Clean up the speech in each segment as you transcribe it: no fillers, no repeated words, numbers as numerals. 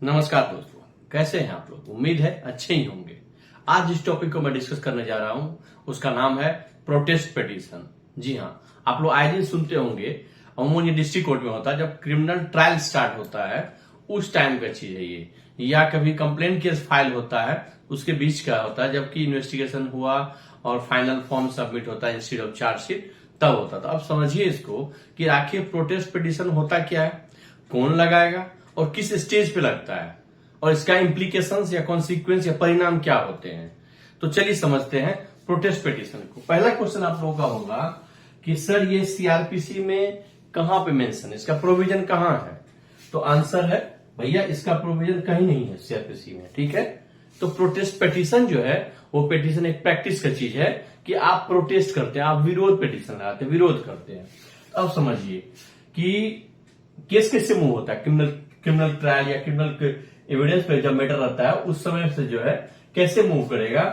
नमस्कार दोस्तों, कैसे हैं आप लोग। उम्मीद है अच्छे ही होंगे। आज जिस टॉपिक को मैं डिस्कस करने जा रहा हूं उसका नाम है प्रोटेस्ट पिटीशन। जी हाँ, आप लोग आए दिन सुनते होंगे। अमूमन ये डिस्ट्रिक्ट कोर्ट में होता है, जब क्रिमिनल ट्रायल स्टार्ट होता है उस टाइम का चीज है ये, या कभी कंप्लेन केस फाइल होता है उसके बीच का होता है, जबकि इन्वेस्टिगेशन हुआ और फाइनल फॉर्म सबमिट होता है इंस्टेड ऑफ चार्जशीट, तब होता था। अब समझिए इसको कि आखिर प्रोटेस्ट पिटीशन होता क्या है, कौन लगाएगा और किस स्टेज पे लगता है, और इसका इम्प्लीकेशंस या कॉन्सिक्वेंस या परिणाम क्या होते हैं। तो चलिए समझते हैं प्रोटेस्ट पिटीशन को। पहला क्वेश्चन आप लोगों का होगा कि सर ये सीआरपीसी में कहां पे मेंशन, इसका प्रोविजन कहां है। तो आंसर है भैया इसका प्रोविजन कहीं नहीं है सीआरपीसी में। ठीक है, तो प्रोटेस्ट पिटीशन जो है वो पिटीशन एक प्रैक्टिस का चीज है कि आप प्रोटेस्ट करते हैं, आप विरोध पिटीशन लगाते हैं, विरोध करते हैं। अब समझिए कि केस कैसे मूव होता है, क्रिमिनल ट्रायल या क्रिमिनल एविडेंस पे जब मैटर रहता है उस समय से जो है कैसे मूव करेगा।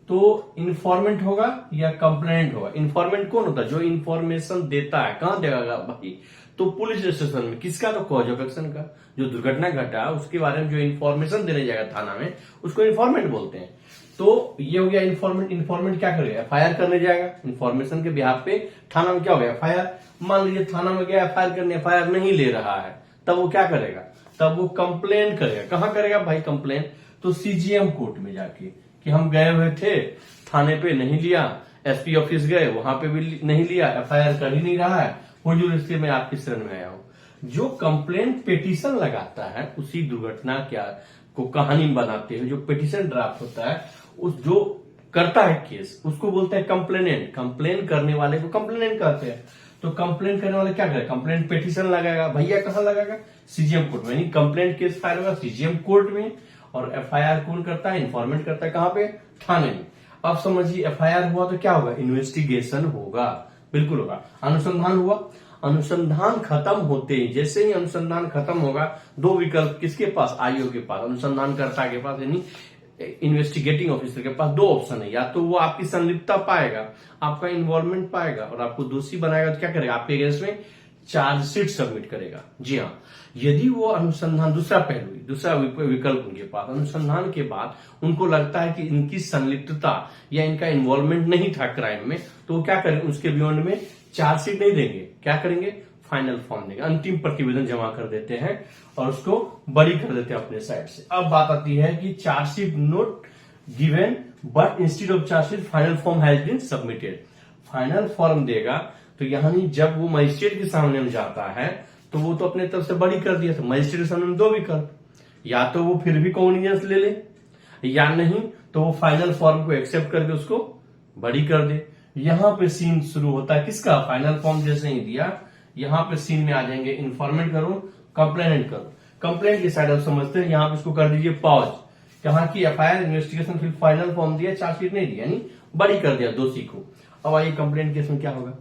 तो इन्फॉर्मेंट होगा या कंप्लेनेंट होगा। इन्फॉर्मेंट कौन होता है, जो इन्फॉर्मेशन देता है। कहां देगा भाई, तो पुलिस स्टेशन में। किसका, तो कॉज ऑफ एक्शन का, जो दुर्घटना घटा उसके बारे में जो इन्फॉर्मेशन देने जाएगा थाना में उसको इन्फॉर्मेंट बोलते हैं। तो ये हो गया इन्फॉर्मेंट। इन्फॉर्मेंट क्या करेगा, एफआईआर करने जाएगा। इन्फॉर्मेशन के बिहाफ पे थाना में क्या हो गया, एफआईआर। मान लीजिए थाना में गया एफआईआर करने, एफआईआर नहीं ले रहा है, तब वो क्या करेगा, तब वो कंप्लेन करेगा। कहां करेगा भाई कंप्लेन, तो सीजीएम कोर्ट में जाके, कि हम गए हुए थे थाने पे, नहीं लिया, एसपी ऑफिस गए वहां पे भी नहीं लिया, एफआईआर कर ही नहीं रहा है, हुजूर इसलिए मैं आपकी शरण में आया हूं। जो कंप्लेन पिटीशन लगाता है उसी दुर्घटना क्या को कहानी बनाते हुए जो पिटीशन ड्राफ्ट होता है, उस जो करता है केस उसको बोलते हैं कंप्लेनेंट। कंप्लेन करने वाले को कंप्लेनेंट कहते हैं। तो कंप्लेन करने वाले क्या करेगा, कंप्लेंट पिटीशन लगाएगा। भैया कहां लगाएगा, सीजीएम कोर्ट में। यानी कंप्लेंट केस फाइल होगा सीजीएम कोर्ट में, और एफआईआर कौन करता है, इन्फॉर्मेंट करता है। कहां पे, थाने में। अब समझिए एफआईआर हुआ तो क्या होगा, इन्वेस्टिगेशन होगा, बिल्कुल होगा। अनुसंधान हुआ, अनुसंधान खत्म होते ही, जैसे ही अनुसंधान खत्म होगा, दो विकल्प किसके पास, आईओ के पास, अनुसंधानकर्ता के पास, यानी इन्वेस्टिगेटिंग ऑफिसर के पास दो ऑप्शन है। या तो वो आपकी संलिप्तता पाएगा, आपका इन्वॉल्वमेंट पाएगा और आपको दोषी बनाएगा, तो क्या करेगा, आपके अगेंस्ट में चार्जशीट सबमिट करेगा। जी हाँ, यदि वो अनुसंधान, दूसरा पहलू, दूसरा विकल्प उनके पास, अनुसंधान के बाद उनको लगता है कि इनकी संलिप्तता या इनका इन्वॉल्वमेंट नहीं था क्राइम में, तो वो क्या करेंगे, उसके बियॉन्ड में चार्जशीट नहीं देंगे, क्या करेंगे, फाइनल फॉर्म देंगे, अंतिम प्रतिवेदन जमा कर देते हैं और उसको बरी कर देते हैं अपने साइड से। अब बात आती है कि chargesheet not given but instead of chargesheet final form has been submitted. Final form देगा तो यानी जब वो मजिस्ट्रेट के सामने में जाता है तो वो तो अपने तरफ से बरी कर दिया था। मजिस्ट्रेट के सामने दो विकल्प, या तो वो फिर भी कॉग्निजेंस ले ले, या नहीं तो वो फाइनल फॉर्म को एक्सेप्ट करके उसको बरी कर दे। यहां पे सीन शुरू होता है किसका, फाइनल फॉर्म जैसे ही दिया, यहां पे सीन में आ जाएंगे इन्फॉर्मेंट करो, कंप्लेनेंट करो। कंप्लेंट की साइड आप समझते हैं, यहां पे इसको कर दीजिए पॉज। कहां की, एफआईआर, इन्वेस्टिगेशन, फिर फाइनल फॉर्म दिया, चार्जशीट नहीं दिया, यानी बरी कर दिया दोषी को। अब आइए कंप्लेंट केस में क्या होगा।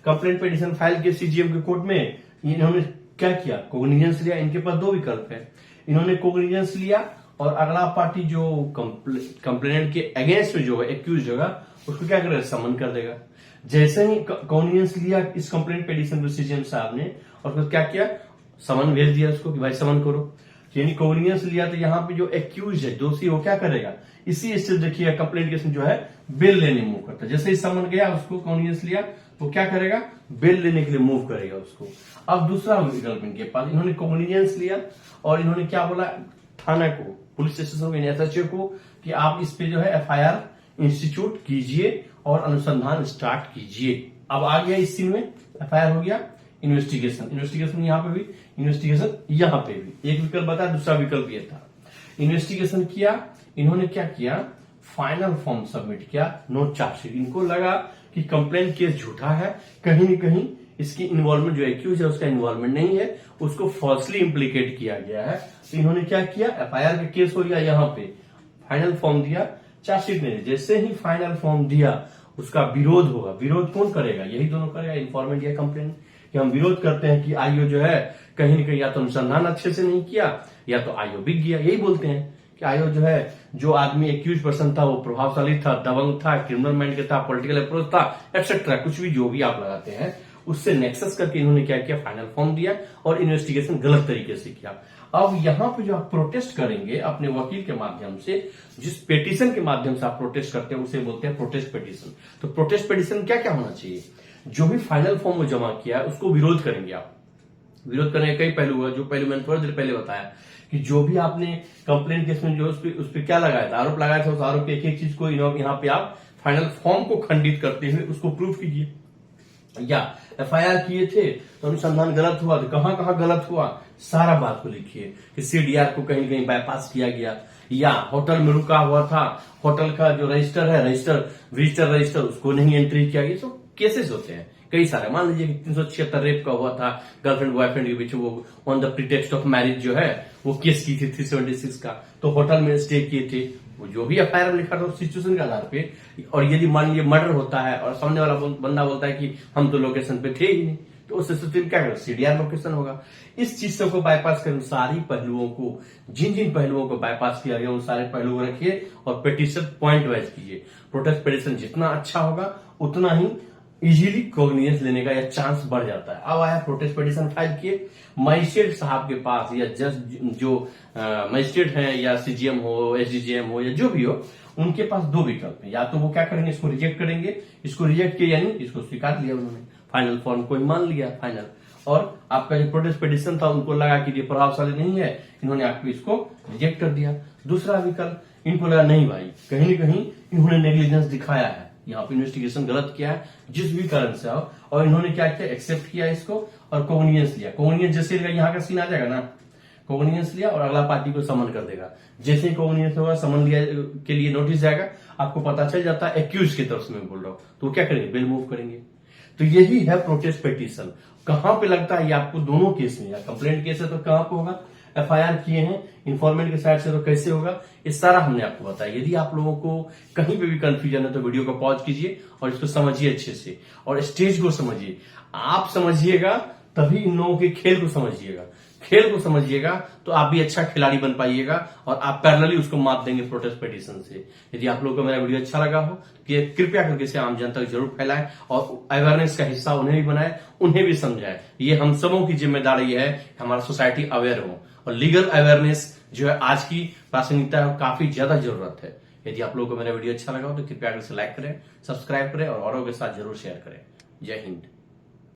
कंप्लेंट पिटीशन फाइल के सीजीएम के कोर्ट में इन्होंने क्या किया, कोग्निजेंस लिया। इनके पास दो विकल्प है, इन्होंने कोग्निजेंस लिया और अगला पार्टी जो कंप्लेनेंट के अगेंस्ट में जो है एक्यूज होगा उसको क्या करेगा, समन कर देगा। जैसे ही कॉग्निजेंस लिया इस कंप्लेंट पिटीशन को सीजीएम साहब ने, और फिर क्या किया, समन भेज दिया उसको कि भाई समन करो। यानी कॉग्निजेंस लिया तो यहाँ पे जो एक्यूज है, दोषी, वो क्या करेगा, इसी स्टेज देखिए कंप्लेंट केस में जो है बेल लेने मूव करता है। जैसे ही समन गया उसको कॉग्निजेंस लिया तो क्या करेगा, बेल लेने के लिए मूव करेगा उसको। अब दूसरा विकल्प इनके पास, इन्होंने कॉग्निजेंस लिया और इन्होंने क्या बोला थाना को, पुलिस स्टेशन को, एसएचओ को, कि आप इस पे जो है एफआईआर इंस्टीट्यूट कीजिए और अनुसंधान स्टार्ट कीजिए। अब आ गया इस सीन में, एफआईआर हो गया, इन्वेस्टिगेशन, इन्वेस्टिगेशन यहां पे भी, इन्वेस्टिगेशन यहां पे भी। एक विकल्प बताया, दूसरा विकल्प ये था। इन्वेस्टिगेशन किया, इन्होंने क्या किया, फाइनल फॉर्म सबमिट किया, नो चार्जशीट। इनको लगा कि कंप्लेंट केस झूठा है, कहीं न कहीं इसकी इन्वॉल्वमेंट, जो एक्यूज है उसका इन्वॉल्वमेंट नहीं है, उसको फॉल्सली इम्प्लीकेट किया गया है। तो इन्होंने क्या किया, एफआईआर का केस हो गया, यहां पे फाइनल फॉर्म दिया, चार्जशीट नहीं। जैसे ही फाइनल फॉर्म दिया उसका विरोध होगा। विरोध कौन करेगा, यही दोनों करेगा, इन्फॉर्मेंट या कंप्लेंट, कि हम विरोध करते हैं कि आईओ जो है कहीं न कहीं या तो अनुसंधान अच्छे से नहीं किया या तो आईओ बिक गया। यही बोलते हैं कि आईओ जो है, जो आदमी एक्यूज पर्सन था वो प्रभावशाली था, दबंग था, क्रिमिनल माइंड के था, पॉलिटिकल अप्रोच था, एक्सेट्रा, कुछ भी जो भी आप लगाते हैं उससे नेक्सस करके इन्होंने क्या किया, फाइनल फॉर्म दिया और इन्वेस्टिगेशन गलत तरीके से किया। अब यहाँ पे जो आप प्रोटेस्ट करेंगे अपने वकील के माध्यम से, जिस पिटीशन के माध्यम से आप प्रोटेस्ट करते हैं उसे बोलते हैं प्रोटेस्ट पिटीशन। तो प्रोटेस्ट पिटीशन क्या क्या होना चाहिए? जो भी फाइनल फॉर्म में जमा किया है उसको विरोध करेंगे आप। विरोध करने के कई पहलू है, जो पहलू मैंने थोड़ी देर पहले बताया कि जो भी आपने कंप्लेंट केस में जो उस पर क्या लगाया था, आरोप लगाया था, उस आरोप की एक एक चीज को यहाँ पे आप फाइनल फॉर्म को खंडित करते हुए उसको प्रूफ कीजिए। या एफआईआर किए थे तो अनुसंधान गलत हुआ तो कहां कहां गलत हुआ, सारा बात को लिखिए कि सीडीआर को कहीं कहीं बाईपास किया गया, या होटल में रुका हुआ था, होटल का जो रजिस्टर है, विजिटर रजिस्टर, उसको नहीं एंट्री किया गया। सब केसेस होते हैं कई सारे। मान लीजिए कि 376 रेप का हुआ था गर्लफ्रेंड बॉयफ्रेंड के बीच, वो on the pretext of marriage जो है वो केस की थी 376 का, तो होटल में स्टे किए थे। वो जो भी एफआईआर में लिखा था उस सिचुएशन के आधार पे, और यदि मान लीजिए मर्डर होता है और सामने वाला बंदा बोलता है कि हम तो लोकेशन पे थे ही नहीं, तो उस स्थिति में क्या करें? सीडीआर लोकेशन होगा। इस चीज से को बाईपास करें, सारी पहलुओं को, जिन जिन पहलुओं को बाईपास किया गया उन सारे पहलुओं को रखिए और पिटीशन पॉइंट वाइज कीजिए। प्रोटेस्ट पिटीशन जितना अच्छा होगा उतना ही इजीली कॉग्निजेंस लेने का यह चांस बढ़ जाता है। अब आया प्रोटेस्ट पिटीशन फाइल किए मजिस्ट्रेट साहब के पास, या जज जो मजिस्ट्रेट हैं, या सीजीएम हो, एसडीजीएम हो, या जो भी हो, उनके पास दो विकल्प है। या तो वो क्या करेंगे, इसको रिजेक्ट करेंगे, इसको रिजेक्ट किया यानी इसको स्वीकार लिया उन्होंने, फाइनल फॉर्म को ही मान लिया फाइनल, और आपका जो प्रोटेस्ट पिटीशन था उनको लगा कि ये प्रभावशाली नहीं है, इन्होंने आपको इसको रिजेक्ट कर दिया। दूसरा विकल्प, इनको लगा नहीं भाई कहीं न कहीं इन्होंने नेग्लिजेंस दिखाया है, यहाँ पे इन्वेस्टिगेशन गलत किया है जिस भी कारण से हो, और इन्होंने क्या किया, एक्सेप्ट किया इसको और कॉग्निजेंस लिया। कॉग्निजेंस जैसे यहाँ का सीन आ जाएगा ना, कॉग्निजेंस लिया और अगला पार्टी को समन कर देगा। जैसे ही कॉग्निजेंस होगा, समन लिया के लिए नोटिस जाएगा, आपको पता चल जाता है एक्यूज की तरफ से मैं बोल रहा हूं, तो क्या करेंगे, बिल मूव करेंगे। तो यही है प्रोटेस्ट पिटीशन। कहां पे लगता है ये आपको दोनों केस में, या कंप्लेंट केस है तो कहां पे होगा, एफआईआर किए हैं इन्फॉर्मेंट के साइड से तो कैसे होगा, ये सारा हमने आपको बताया। यदि आप लोगों को कहीं पे भी कंफ्यूजन है तो वीडियो को पॉज कीजिए और इसको समझिए अच्छे से, और स्टेज को समझिए। आप समझिएगा तभी इन लोगों के खेल को समझिएगा, खेल को समझिएगा तो आप भी अच्छा खिलाड़ी बन पाइएगा, और आप पैरेलली उसको मात देंगे प्रोटेस्ट पिटीशन से। यदि आप लोगों को मेरा वीडियो अच्छा लगा हो कि कृपया करके इसे आम जनता तक जरूर फैलाएं, और अवेयरनेस का हिस्सा उन्हें भी बनाए, उन्हें भी समझाएं। ये हम सबों की जिम्मेदारी है कि हमारा सोसाइटी अवेयर हो, और लीगल अवेयरनेस जो है आज की प्रासंगिकता है, काफी ज्यादा जरूरत है। यदि आप लोगों को मेरा वीडियो अच्छा लगा हो तो कृपया करके लाइक करें, सब्सक्राइब करें और औरों के साथ जरूर शेयर करें। जय हिंद।